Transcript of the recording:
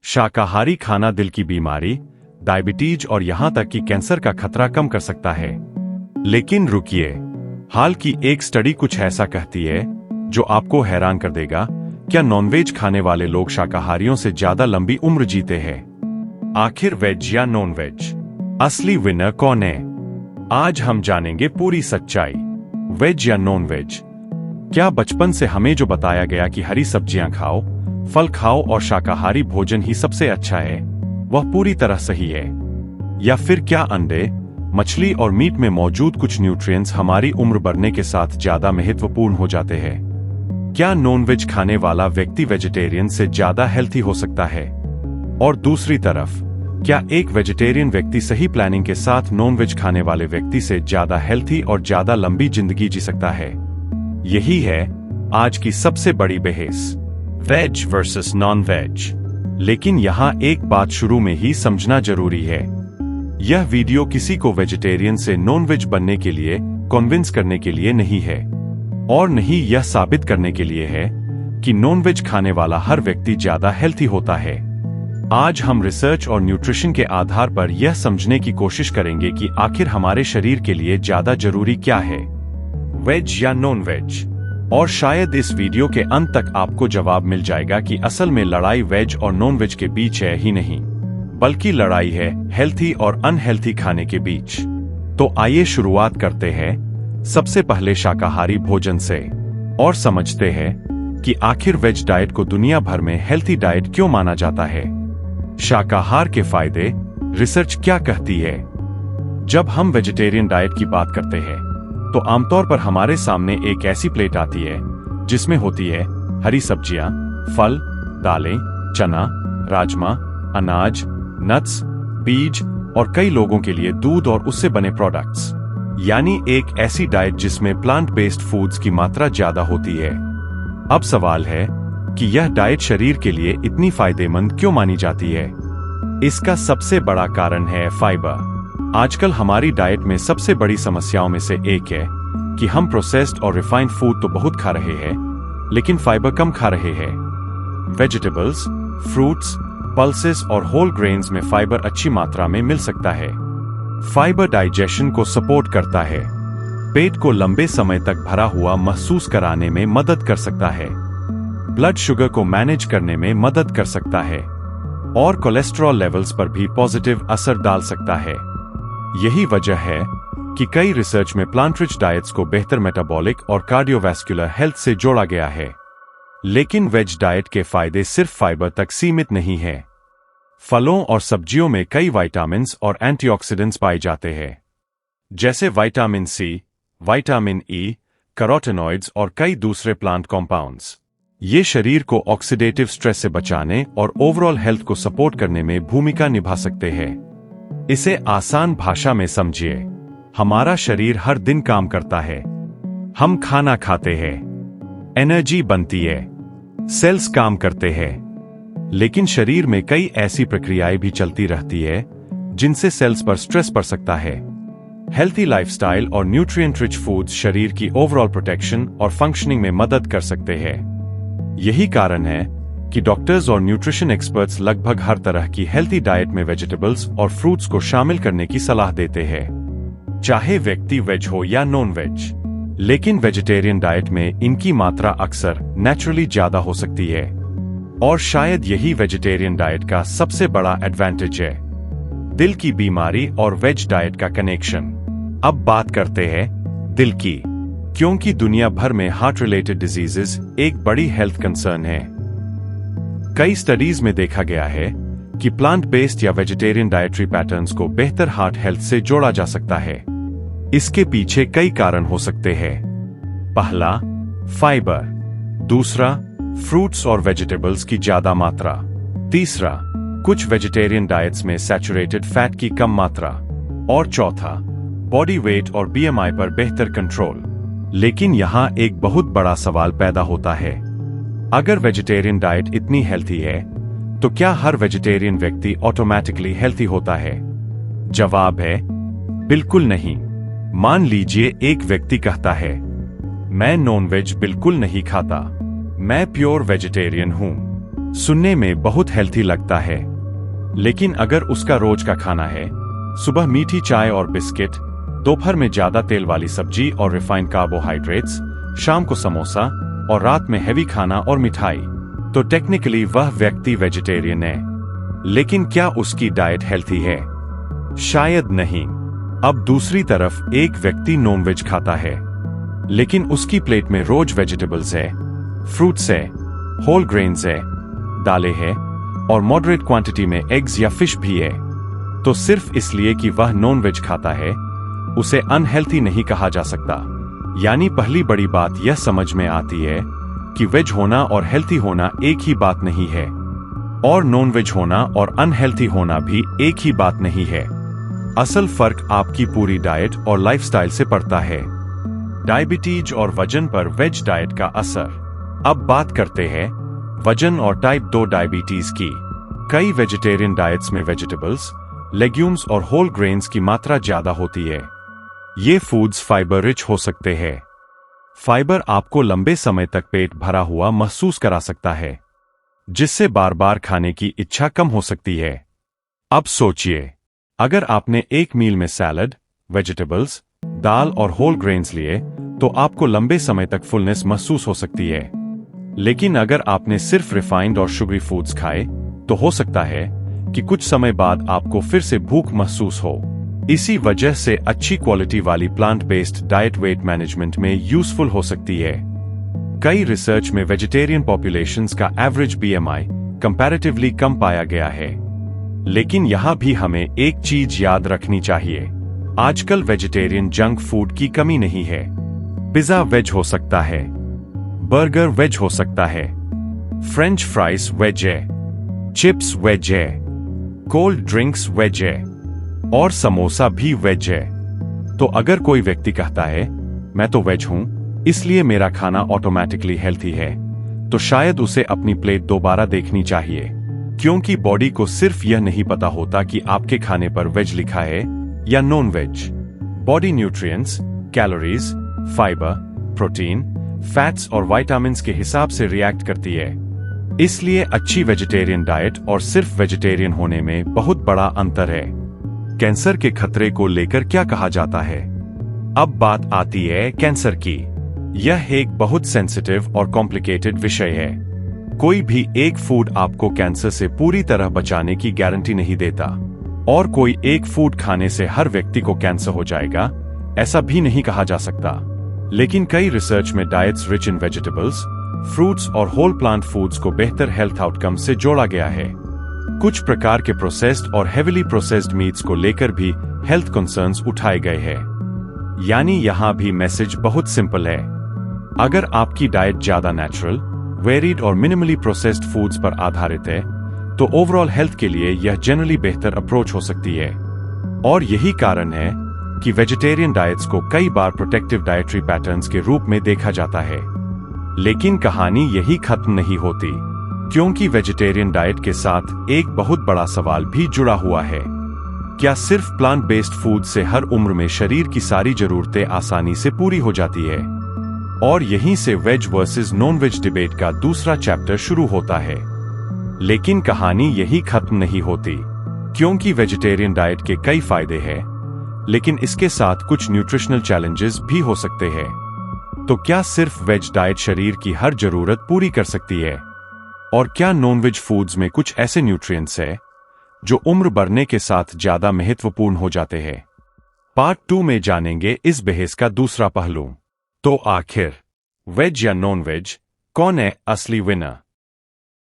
शाकाहारी खाना दिल की बीमारी, डायबिटीज और यहां तक कि कैंसर का खतरा कम कर सकता है। लेकिन रुकिए, हाल की एक स्टडी कुछ ऐसा कहती है जो आपको हैरान कर देगा। क्या नॉनवेज खाने वाले लोग शाकाहारियों से ज्यादा लंबी उम्र जीते हैं? आखिर वेज या नॉनवेज, असली विनर कौन है? आज हम जानेंगे पूरी सच्चाई। वेज या नॉनवेज, क्या बचपन से हमें जो बताया गया कि हरी सब्जियां खाओ, फल खाओ और शाकाहारी भोजन ही सबसे अच्छा है, वह पूरी तरह सही है? या फिर क्या अंडे, मछली और मीट में मौजूद कुछ न्यूट्रिएंट्स हमारी उम्र बढ़ने के साथ ज्यादा महत्वपूर्ण हो जाते हैं? क्या नॉनवेज खाने वाला व्यक्ति वेजिटेरियन से ज्यादा हेल्थी हो सकता है? और दूसरी तरफ, क्या एक वेजिटेरियन व्यक्ति सही प्लानिंग के साथ नॉनवेज खाने वाले व्यक्ति से ज्यादा हेल्थी और ज्यादा लंबी जिंदगी जी सकता है? यही है आज की सबसे बड़ी बहस, वेज वर्सेस नॉन वेज। लेकिन यहां एक बात शुरू में ही समझना जरूरी है। यह वीडियो किसी को वेजिटेरियन से नॉनवेज बनने के लिए कन्विंस करने के लिए नहीं है, और नहीं यह साबित करने के लिए है कि नॉनवेज खाने वाला हर व्यक्ति ज्यादा हेल्थी होता है। आज हम रिसर्च और न्यूट्रिशन के आधार पर यह समझने की कोशिश करेंगे कि आखिर हमारे शरीर के लिए ज्यादा जरूरी क्या है, वेज या नॉन वेज। और शायद इस वीडियो के अंत तक आपको जवाब मिल जाएगा कि असल में लड़ाई वेज और नॉन वेज के बीच है ही नहीं, बल्कि लड़ाई है हेल्थी और अनहेल्थी खाने के बीच। तो आइए शुरुआत करते हैं सबसे पहले शाकाहारी भोजन से, और समझते हैं कि आखिर वेज डाइट को दुनिया भर में हेल्थी डाइट क्यों माना जाता है। शाकाहार के फायदे, रिसर्च क्या कहती है? जब हम वेजिटेरियन डाइट की बात करते हैं तो आमतौर पर हमारे सामने एक ऐसी प्लेट आती है जिसमें होती है हरी सब्जियां, फल, दालें, चना, राजमा, अनाज, नट्स, बीज और कई लोगों के लिए दूध और उससे बने प्रोडक्ट्स। यानी एक ऐसी डाइट जिसमें प्लांट बेस्ड फूड्स की मात्रा ज्यादा होती है। अब सवाल है कि यह डाइट शरीर के लिए इतनी फायदेमंद क्यों मानी जाती है? इसका सबसे बड़ा कारण है फाइबर। आजकल हमारी डाइट में सबसे बड़ी समस्याओं में से एक है कि हम प्रोसेस्ड और रिफाइंड फूड तो बहुत खा रहे हैं, लेकिन फाइबर कम खा रहे हैं। वेजिटेबल्स, फ्रूट्स, पल्सेस और होल ग्रेन्स में फाइबर अच्छी मात्रा में मिल सकता है। फाइबर डाइजेशन को सपोर्ट करता है, पेट को लंबे समय तक भरा हुआ महसूस कराने में मदद कर सकता है, ब्लड शुगर को मैनेज करने में मदद कर सकता है, और कोलेस्ट्रॉल लेवल्स पर भी पॉजिटिव असर डाल सकता है। यही वजह है कि कई रिसर्च में प्लांट रिच डाइट्स को बेहतर मेटाबॉलिक और कार्डियोवैस्कुलर हेल्थ से जोड़ा गया है। लेकिन वेज डाइट के फायदे सिर्फ फाइबर तक सीमित नहीं हैं। फलों और सब्जियों में कई विटामिन्स और एंटीऑक्सीडेंट्स पाए जाते हैं, जैसे vitamin C, vitamin E, carotenoids और कई दूसरे प्लांट कॉम्पाउंड्स। ये शरीर को ऑक्सीडेटिव स्ट्रेस से बचाने और ओवरऑल हेल्थ को सपोर्ट करने में भूमिका निभा सकते हैं। इसे आसान भाषा में समझिए, हमारा शरीर हर दिन काम करता है। हम खाना खाते हैं, एनर्जी बनती है, सेल्स काम करते हैं, लेकिन शरीर में कई ऐसी प्रक्रियाएं भी चलती रहती है जिनसे सेल्स पर स्ट्रेस पड़ सकता है। हेल्थी लाइफस्टाइल और न्यूट्रिएंट रिच फूड्स शरीर की ओवरऑल प्रोटेक्शन और फंक्शनिंग में मदद कर सकते हैं। यही कारण है कि डॉक्टर्स और न्यूट्रिशन एक्सपर्ट्स लगभग हर तरह की हेल्थी डाइट में वेजिटेबल्स और फ्रूट्स को शामिल करने की सलाह देते हैं, चाहे व्यक्ति वेज हो या नॉन वेज। लेकिन वेजिटेरियन डाइट में इनकी मात्रा अक्सर नेचुरली ज्यादा हो सकती है, और शायद यही वेजिटेरियन डाइट का सबसे बड़ा एडवांटेज है, दिल की बीमारी और वेज डाइट का कनेक्शन। अब बात करते हैं दिल की, क्योंकि दुनिया भर में हार्ट रिलेटेड डिजीजेस एक बड़ी हेल्थ कंसर्न है। कई स्टडीज में देखा गया है कि प्लांट बेस्ड या वेजिटेरियन डाइटरी पैटर्न्स को बेहतर हार्ट हेल्थ से जोड़ा जा सकता है। इसके पीछे कई कारण हो सकते हैं। पहला, फाइबर। दूसरा, फ्रूट्स और वेजिटेबल्स की ज्यादा मात्रा। तीसरा, कुछ वेजिटेरियन डाइट्स में सैचुरेटेड फैट की कम मात्रा। और चौथा, बॉडी वेट और बीएमआई पर बेहतर कंट्रोल। लेकिन यहां एक बहुत बड़ा सवाल पैदा होता है, अगर वेजिटेरियन डाइट इतनी हेल्थी है तो क्या हर वेजिटेरियन व्यक्ति ऑटोमेटिकली हेल्थी होता है? जवाब है बिल्कुल नहीं। मान लीजिए एक व्यक्ति कहता है, मैं नॉनवेज बिल्कुल नहीं खाता, मैं प्योर वेजिटेरियन हूं। सुनने में बहुत हेल्थी लगता है, लेकिन अगर उसका रोज का खाना है, सुबह मीठी चाय और बिस्किट, दोपहर में ज्यादा तेल वाली सब्जी और रिफाइंड कार्बोहाइड्रेट्स, शाम को समोसा और रात में हैवी खाना और मिठाई, तो टेक्निकली वह व्यक्ति वेजिटेरियन है। लेकिन क्या उसकी डाइट हेल्थी है? शायद नहीं। अब दूसरी तरफ एक व्यक्ति नॉनवेज खाता है, लेकिन उसकी प्लेट में रोज वेजिटेबल्स है, फ्रूट्स है, होल ग्रेन्स है, दालें है और मॉडरेट क्वांटिटी में एग्स या फिश भी है, तो सिर्फ इसलिए कि वह नॉनवेज खाता है उसे अनहेल्थी नहीं कहा जा सकता। यानी पहली बड़ी बात यह समझ में आती है कि वेज होना और हेल्थी होना एक ही बात नहीं है, और नॉनवेज होना और अनहेल्थी होना भी एक ही बात नहीं है। असल फर्क आपकी पूरी डाइट और लाइफस्टाइल से पड़ता है। डायबिटीज और वजन पर वेज डाइट का असर। अब बात करते हैं वजन और टाइप 2 डायबिटीज की। कई वेजिटेरियन डाइट्स में वेजिटेबल्स, लेग्यूम्स और होल ग्रेन्स की मात्रा ज्यादा होती है। ये फूड्स फाइबर रिच हो सकते हैं। फाइबर आपको लंबे समय तक पेट भरा हुआ महसूस करा सकता है, जिससे बार बार खाने की इच्छा कम हो सकती है। अब सोचिए, अगर आपने एक मील में सैलड, वेजिटेबल्स, दाल और होल ग्रेन्स लिए, तो आपको लंबे समय तक फुलनेस महसूस हो सकती है। लेकिन अगर आपने सिर्फ रिफाइंड और शुगरी फूड्स खाए, तो हो सकता है कि कुछ समय बाद आपको फिर से भूख महसूस हो। इसी वजह से अच्छी क्वालिटी वाली plant based diet weight management में यूजफुल हो सकती है। कई रिसर्च में वेजिटेरियन पॉपुलेशंस का एवरेज बीएमआई कंपैरेटिवली कम पाया गया है। लेकिन यहां भी हमें एक चीज याद रखनी चाहिए, आजकल वेजिटेरियन जंक फूड की कमी नहीं है। पिज्जा वेज हो सकता है, बर्गर वेज हो सकता है, फ्रेंच फ्राइज वेज है, चिप्स वेज है, कोल्ड ड्रिंक्स वेज है और समोसा भी वेज है। तो अगर कोई व्यक्ति कहता है मैं तो वेज हूं इसलिए मेरा खाना ऑटोमेटिकली हेल्थी है, तो शायद उसे अपनी प्लेट दोबारा देखनी चाहिए, क्योंकि बॉडी को सिर्फ यह नहीं पता होता कि आपके खाने पर वेज लिखा है या non veg. Body nutrients, calories, fibre, protein, fats और विटामिन्स के हिसाब से रिएक्ट करती है। इसलिए अच्छी वेजिटेरियन डाइट और सिर्फ वेजिटेरियन होने में बहुत बड़ा अंतर है। कैंसर के खतरे को लेकर क्या कहा जाता है? अब बात आती है कैंसर की। यह एक बहुत सेंसिटिव और कॉम्प्लिकेटेड विषय है। कोई भी एक फूड आपको कैंसर से पूरी तरह बचाने की गारंटी नहीं देता, और कोई एक फूड खाने से हर व्यक्ति को कैंसर हो जाएगा, ऐसा भी नहीं कहा जा सकता। लेकिन कई रिसर्च में diets rich in vegetables, fruits और होल प्लांट फूड्स को बेहतर हेल्थ आउटकम से जोड़ा गया है। कुछ प्रकार के प्रोसेस्ड और हेविली प्रोसेस्ड मीट्स को लेकर भी हेल्थ कंसर्न्स उठाए गए हैं। यानी यहां भी मैसेज बहुत सिंपल है। अगर आपकी डाइट ज्यादा नेचुरल, वेरिड और मिनिमली प्रोसेस्ड फूड्स पर आधारित है, तो ओवरऑल हेल्थ के लिए यह जनरली बेहतर अप्रोच हो सकती है। और यही कारण है कि वेजिटेरियन डाइट्स को कई बार प्रोटेक्टिव डाइटरी पैटर्न्स के रूप में देखा जाता है। लेकिन कहानी यही खत्म नहीं होती, क्योंकि वेजिटेरियन डाइट के साथ एक बहुत बड़ा सवाल भी जुड़ा हुआ है। क्या सिर्फ प्लांट बेस्ड फूड से हर उम्र में शरीर की सारी जरूरतें आसानी से पूरी हो जाती है? और यहीं से veg versus non veg debate का दूसरा चैप्टर शुरू होता है। लेकिन कहानी यही खत्म नहीं होती, क्योंकि वेजिटेरियन डाइट के कई फायदे हैं, लेकिन इसके साथ कुछ न्यूट्रिशनल चैलेंजेस भी हो सकते हैं। तो क्या सिर्फ वेज डाइट शरीर की हर जरूरत पूरी कर सकती है? और क्या नॉनवेज फूड्स में कुछ ऐसे न्यूट्रिएंट्स हैं जो उम्र बढ़ने के साथ ज्यादा महत्वपूर्ण हो जाते हैं? पार्ट 2 में जानेंगे इस बहस का दूसरा पहलू। तो आखिर वेज या नॉन वेज, कौन है असली विनर?